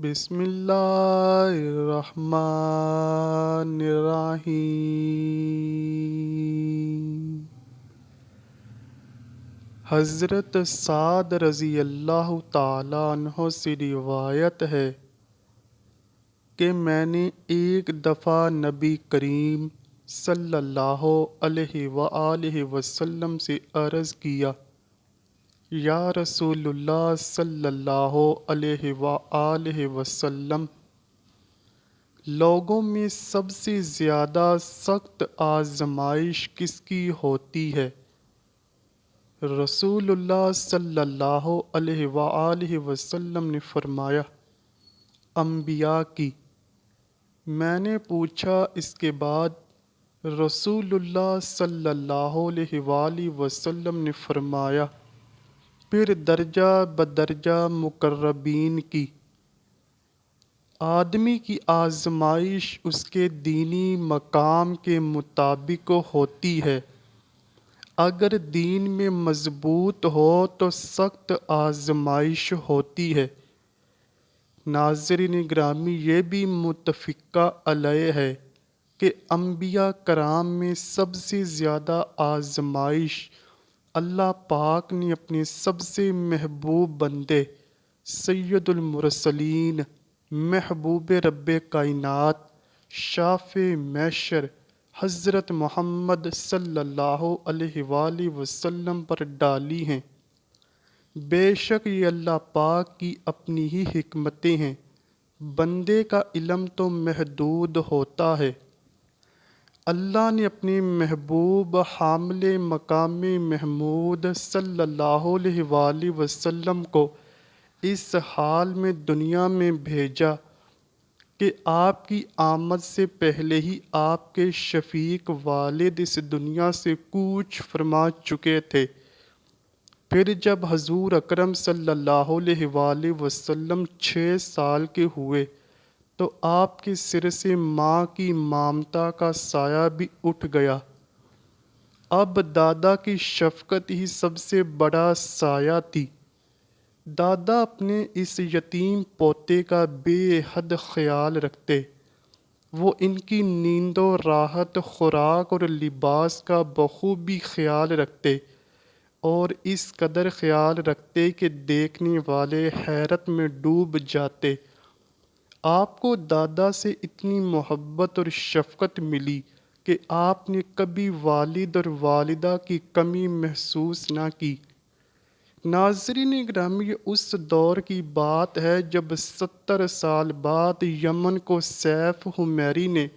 بسم اللہ الرحمن الرحیم۔ حضرت سعد رضی اللہ تعالیٰ عنہ سے روایت ہے کہ میں نے ایک دفعہ نبی کریم صلی اللہ علیہ وآلہ وسلم سے عرض کیا، یا رسول اللہ صلی اللہ علیہ وآلہ وسلم، لوگوں میں سب سے زیادہ سخت آزمائش کس کی ہوتی ہے؟ رسول اللہ صلی اللہ علیہ وآلہ وسلم نے فرمایا، انبیاء کی۔ میں نے پوچھا اس کے بعد؟ رسول اللہ صلی اللہ علیہ وآلہ وسلم نے فرمایا، پھر درجہ بدرجہ مقربین کی۔ آدمی کی آزمائش اس کے دینی مقام کے مطابق ہوتی ہے۔ اگر دین میں مضبوط ہو تو سخت آزمائش ہوتی ہے۔ ناظرین گرامی، یہ بھی متفقہ علیہ ہے کہ انبیاء کرام میں سب سے زیادہ آزمائش اللہ پاک نے اپنے سب سے محبوب بندے سید المرسلین، محبوب رب کائنات، شافع محشر حضرت محمد صلی اللہ علیہ وآلہ وسلم پر ڈالی ہیں۔ بے شک یہ اللہ پاک کی اپنی ہی حکمتیں ہیں۔ بندے کا علم تو محدود ہوتا ہے۔ اللہ نے اپنے محبوب حامل مقام محمود صلی اللہ علیہ وآلہ وسلم کو اس حال میں دنیا میں بھیجا کہ آپ کی آمد سے پہلے ہی آپ کے شفیق والد اس دنیا سے کوچ فرما چکے تھے۔ پھر جب حضور اکرم صلی اللہ علیہ وآلہ وسلم 6 سال کے ہوئے تو آپ کے سر سے ماں کی ممتا کا سایہ بھی اٹھ گیا۔ اب دادا کی شفقت ہی سب سے بڑا سایہ تھی۔ دادا اپنے اس یتیم پوتے کا بے حد خیال رکھتے۔ وہ ان کی نیند و راحت، خوراک اور لباس کا بخوبی خیال رکھتے، اور اس قدر خیال رکھتے کہ دیکھنے والے حیرت میں ڈوب جاتے۔ آپ کو دادا سے اتنی محبت اور شفقت ملی کہ آپ نے کبھی والد اور والدہ کی کمی محسوس نہ کی۔ ناظرین گرامی، یہ اس دور کی بات ہے جب 70 سال بعد یمن کو سیف حمیری نے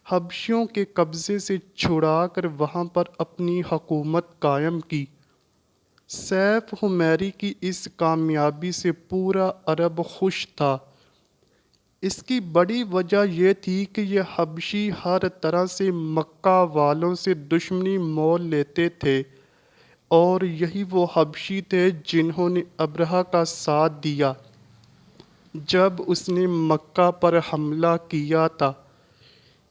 حبشیوں کے قبضے سے چھڑا کر وہاں پر اپنی حکومت قائم کی۔ سیف حمیری کی اس کامیابی سے پورا عرب خوش تھا۔ اس کی بڑی وجہ یہ تھی کہ یہ حبشی ہر طرح سے مکہ والوں سے دشمنی مول لیتے تھے، اور یہی وہ حبشی تھے جنہوں نے ابرہہ کا ساتھ دیا جب اس نے مکہ پر حملہ کیا تھا۔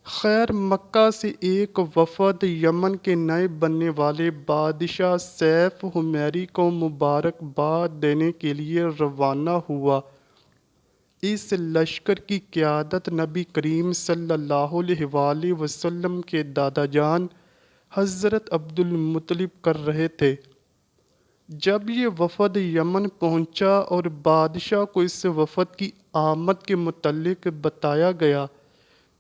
خیر، مکہ سے ایک وفد یمن کے نئے بننے والے بادشاہ سیف حمیری کو مبارکباد دینے کے لیے روانہ ہوا۔ اس لشکر کی قیادت نبی کریم صلی اللہ علیہ وآلہ وسلم کے دادا جان حضرت عبد المطلب کر رہے تھے۔ جب یہ وفد یمن پہنچا اور بادشاہ کو اس وفد کی آمد کے متعلق بتایا گیا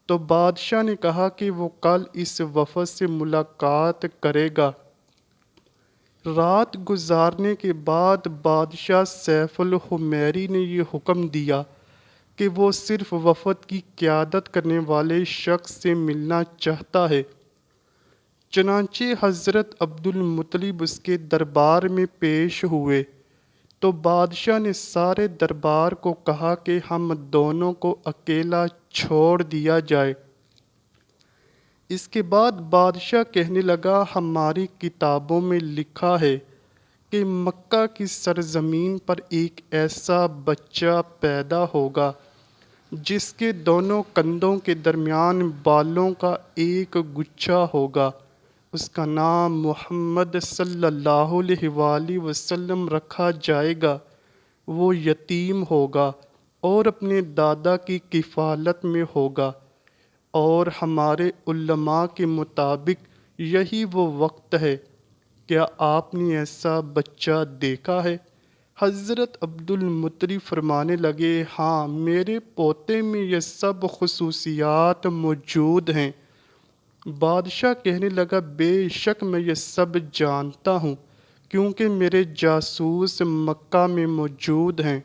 تو بادشاہ نے کہا کہ وہ کل اس وفد سے ملاقات کرے گا۔ رات گزارنے کے بعد بادشاہ سیف الحمیری نے یہ حکم دیا کہ وہ صرف وفد کی قیادت کرنے والے شخص سے ملنا چاہتا ہے۔ چنانچہ حضرت عبد المطلب اس کے دربار میں پیش ہوئے تو بادشاہ نے سارے دربار کو کہا کہ ہم دونوں کو اکیلا چھوڑ دیا جائے۔ اس کے بعد بادشاہ کہنے لگا، ہماری کتابوں میں لکھا ہے کہ مکہ کی سرزمین پر ایک ایسا بچہ پیدا ہوگا جس کے دونوں کندھوں کے درمیان بالوں کا ایک گچھا ہوگا۔ اس کا نام محمد صلی اللہ علیہ وآلہ وسلم رکھا جائے گا۔ وہ یتیم ہوگا، اور اپنے دادا کی کفالت میں ہوگا، اور ہمارے علماء کے مطابق یہی وہ وقت ہے۔ کیا آپ نے ایسا بچہ دیکھا ہے؟ حضرت عبد المطلب فرمانے لگے، ہاں، میرے پوتے میں یہ سب خصوصیات موجود ہیں۔ بادشاہ کہنے لگا، بے شک میں یہ سب جانتا ہوں، کیونکہ میرے جاسوس مکہ میں موجود ہیں۔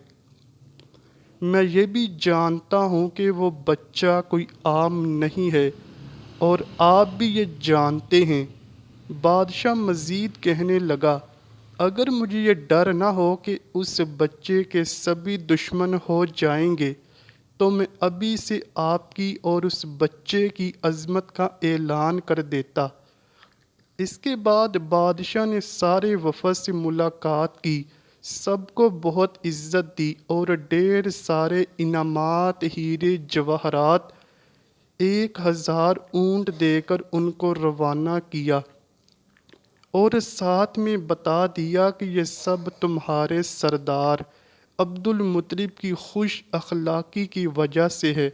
میں یہ بھی جانتا ہوں کہ وہ بچہ کوئی عام نہیں ہے، اور آپ بھی یہ جانتے ہیں۔ بادشاہ مزید کہنے لگا، اگر مجھے یہ ڈر نہ ہو کہ اس بچے کے سبھی دشمن ہو جائیں گے تو میں ابھی سے آپ کی اور اس بچے کی عظمت کا اعلان کر دیتا۔ اس کے بعد بادشاہ نے سارے وفد سے ملاقات کی، سب کو بہت عزت دی اور ڈھیر سارے انعامات، ہیرے جواہرات، 1000 اونٹ دے کر ان کو روانہ کیا، اور ساتھ میں بتا دیا کہ یہ سب تمہارے سردار عبد المطلب کی خوش اخلاقی کی وجہ سے ہے۔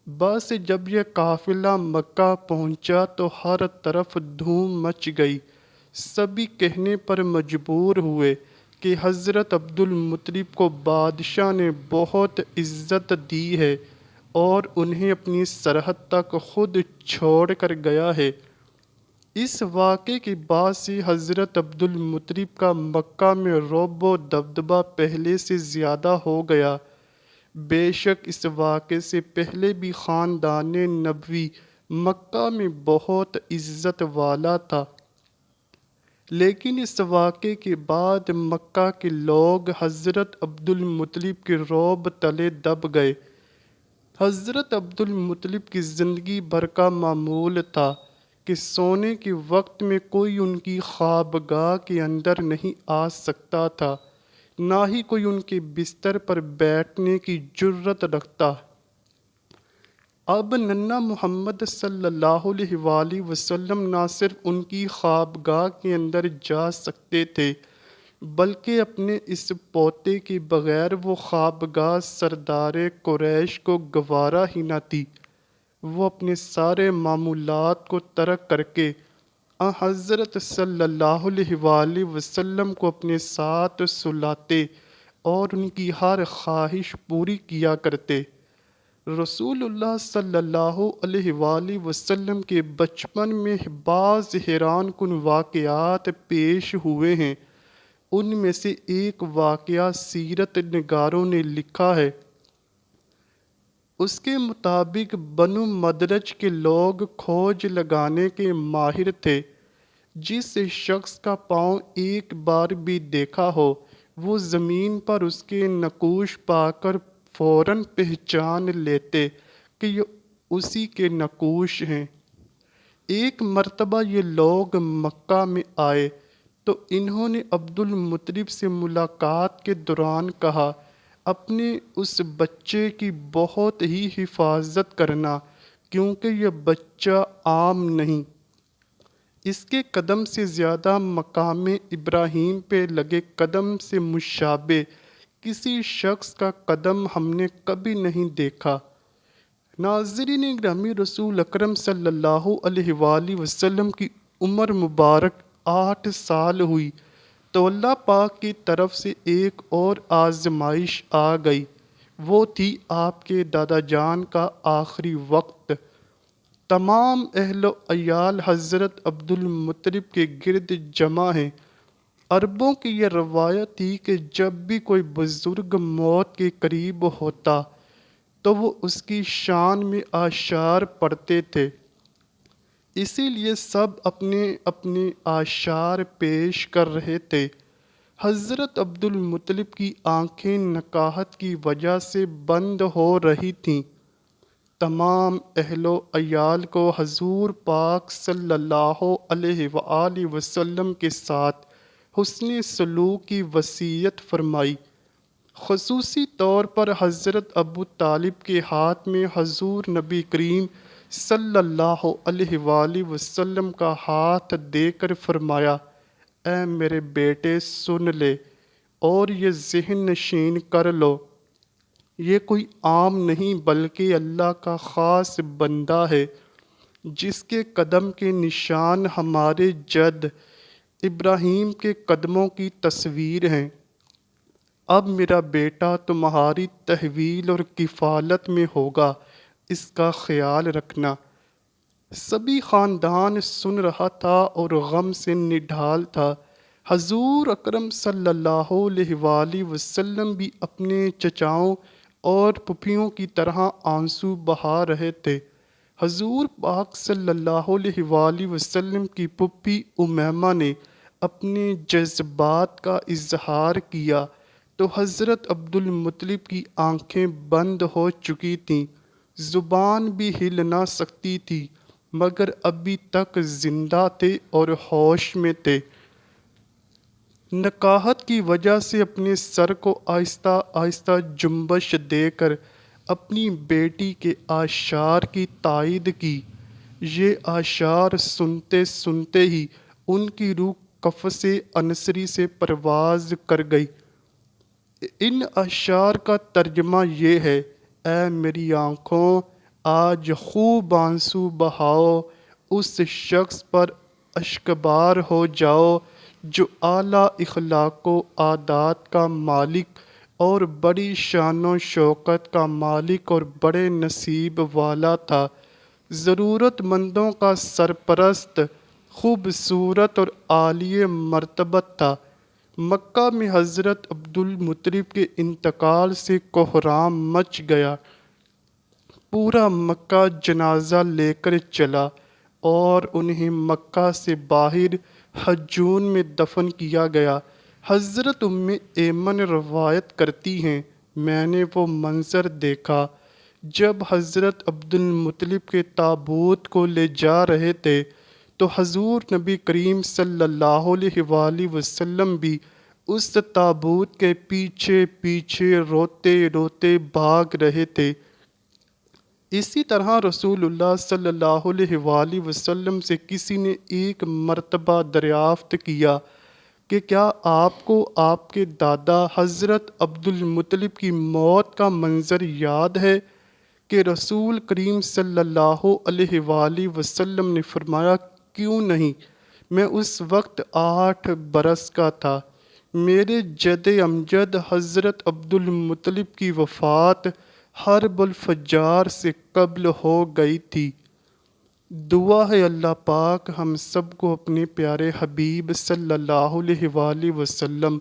بس جب یہ قافلہ مکہ پہنچا تو ہر طرف دھوم مچ گئی۔ سبھی کہنے پر مجبور ہوئے کہ حضرت عبد المطلب کو بادشاہ نے بہت عزت دی ہے اور انہیں اپنی سرحد تک خود چھوڑ کر گیا ہے۔ اس واقعے کے بعد سے حضرت عبد المطلب کا مکہ میں رعب و دبدبہ پہلے سے زیادہ ہو گیا۔ بے شک اس واقعے سے پہلے بھی خاندان نبوی مکہ میں بہت عزت والا تھا، لیکن اس واقعے کے بعد مکہ کے لوگ حضرت عبد المطلب کے رعب تلے دب گئے۔ حضرت عبد المطلب کی زندگی بھر کا معمول تھا کہ سونے کے وقت میں کوئی ان کی خوابگاہ کے اندر نہیں آ سکتا تھا، نہ ہی کوئی ان کے بستر پر بیٹھنے کی جرت رکھتا۔ اب ننا محمد صلی اللہ علیہ وآلہ وسلم نہ صرف ان کی خوابگاہ کے اندر جا سکتے تھے، بلکہ اپنے اس پوتے کے بغیر وہ خوابگاہ سردار قریش کو گوارا ہی نہ تھی۔ وہ اپنے سارے معمولات کو ترک کر کے حضرت صلی اللہ علیہ وآلہ وسلم کو اپنے ساتھ سلاتے اور ان کی ہر خواہش پوری کیا کرتے۔ رسول اللہ صلی اللہ علیہ وآلہ وسلم کے بچپن میں بعض حیران کن واقعات پیش ہوئے ہیں۔ ان میں سے ایک واقعہ سیرت نگاروں نے لکھا ہے۔ اس کے مطابق بنو مدرج کے لوگ کھوج لگانے کے ماہر تھے۔ جس شخص کا پاؤں ایک بار بھی دیکھا ہو، وہ زمین پر اس کے نقوش پا کر فوراً پہچان لیتے کہ یہ اسی کے نقوش ہیں۔ ایک مرتبہ یہ لوگ مکہ میں آئے تو انہوں نے عبد المطلب سے ملاقات کے دوران کہا، اپنے اس بچے کی بہت ہی حفاظت کرنا، کیونکہ یہ بچہ عام نہیں۔ اس کے قدم سے زیادہ مقام ابراہیم پہ لگے قدم سے مشابہ کسی شخص کا قدم ہم نے کبھی نہیں دیکھا۔ ناظرین گرامی، رسول اکرم صلی اللہ علیہ وآلہ وسلم کی عمر مبارک 8 سال ہوئی تو اللہ پاک کی طرف سے ایک اور آزمائش آ گئی۔ وہ تھی آپ کے دادا جان کا آخری وقت۔ تمام اہل و عیال حضرت عبد المطلب کے گرد جمع ہیں۔ عربوں کی یہ روایت تھی کہ جب بھی کوئی بزرگ موت کے قریب ہوتا تو وہ اس کی شان میں اشعار پڑھتے تھے، اسی لیے سب اپنے اپنے اشعار پیش کر رہے تھے۔ حضرت عبد المطلب کی آنکھیں نکاہت کی وجہ سے بند ہو رہی تھیں۔ تمام اہل و عیال کو حضور پاک صلی اللہ علیہ وآلہ وسلم کے ساتھ حسن سلوک کی وصیت فرمائی۔ خصوصی طور پر حضرت ابو طالب کے ہاتھ میں حضور نبی کریم صلی اللہ علیہ وآلہ وسلم کا ہاتھ دے کر فرمایا، اے میرے بیٹے، سن لے اور یہ ذہن نشین کر لو یہ کوئی عام نہیں بلکہ اللہ کا خاص بندہ ہے، جس کے قدم کے نشان ہمارے جد ابراہیم کے قدموں کی تصویر ہیں۔ اب میرا بیٹا تمہاری تحویل اور کفالت میں ہوگا، اس کا خیال رکھنا۔ سبھی خاندان سن رہا تھا اور غم سے نڈھال تھا۔ حضور اکرم صلی اللہ علیہ وآلہ وسلم بھی اپنے چچاؤں اور پھپھیوں کی طرح آنسو بہا رہے تھے۔ حضور پاک صلی اللہ علیہ وآلہ وسلم کی پھپھی امیمہ نے اپنے جذبات کا اظہار کیا تو حضرت عبد المطلب کی آنکھیں بند ہو چکی تھیں، زبان بھی ہل نہ سکتی تھی، مگر ابھی تک زندہ تھے اور ہوش میں تھے۔ نکاحت کی وجہ سے اپنے سر کو آہستہ آہستہ جنبش دے کر اپنی بیٹی کے اعشار کی تائید کی۔ یہ اعشار سنتے سنتے ہی ان کی روح قفس انصری سے پرواز کر گئی۔ ان اشعار کا ترجمہ یہ ہے: اے میری آنکھوں، آج خوب آنسو بہاؤ، اس شخص پر اشکبار ہو جاؤ جو اعلیٰ اخلاق و عادات کا مالک اور بڑی شان و شوکت کا مالک اور بڑے نصیب والا تھا، ضرورت مندوں کا سرپرست، خوبصورت اور عالی مرتبت تھا۔ مکہ میں حضرت عبد المطلب کے انتقال سے کوہرام مچ گیا۔ پورا مکہ جنازہ لے کر چلا اور انہیں مکہ سے باہر حجون میں دفن کیا گیا۔ حضرت ام ایمن روایت کرتی ہیں، میں نے وہ منظر دیکھا جب حضرت عبد المطلب کے تابوت کو لے جا رہے تھے تو حضور نبی کریم صلی اللہ علیہ وآلہ وسلم بھی اس تابوت کے پیچھے پیچھے روتے روتے بھاگ رہے تھے۔ اسی طرح رسول اللہ صلی اللہ علیہ وآلہ وسلم سے کسی نے ایک مرتبہ دریافت کیا کہ کیا آپ کو آپ کے دادا حضرت عبد المطلب کی موت کا منظر یاد ہے؟ کہ رسول کریم صلی اللہ علیہ وآلہ وسلم نے فرمایا، کیوں نہیں، میں اس وقت 8 برس کا تھا۔ میرے جد امجد حضرت عبد المطلب کی وفات حرب الفجار سے قبل ہو گئی تھی۔ دعا ہے اللہ پاک ہم سب کو اپنے پیارے حبیب صلی اللہ علیہ وآلہ وسلم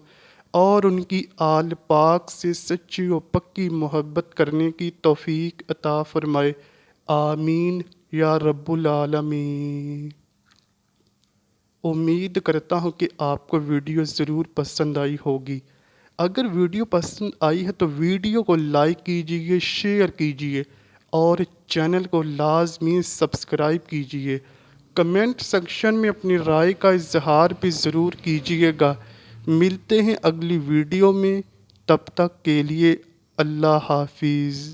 اور ان کی آل پاک سے سچی و پکی محبت کرنے کی توفیق عطا فرمائے، آمین یا رب العالمین۔ امید کرتا ہوں کہ آپ کو ویڈیو ضرور پسند آئی ہوگی۔ اگر ویڈیو پسند آئی ہے تو ویڈیو کو لائک کیجئے، شیئر کیجئے اور چینل کو لازمی سبسکرائب کیجئے۔ کمنٹ سیکشن میں اپنی رائے کا اظہار بھی ضرور کیجئے گا۔ ملتے ہیں اگلی ویڈیو میں، تب تک کے لیے اللہ حافظ۔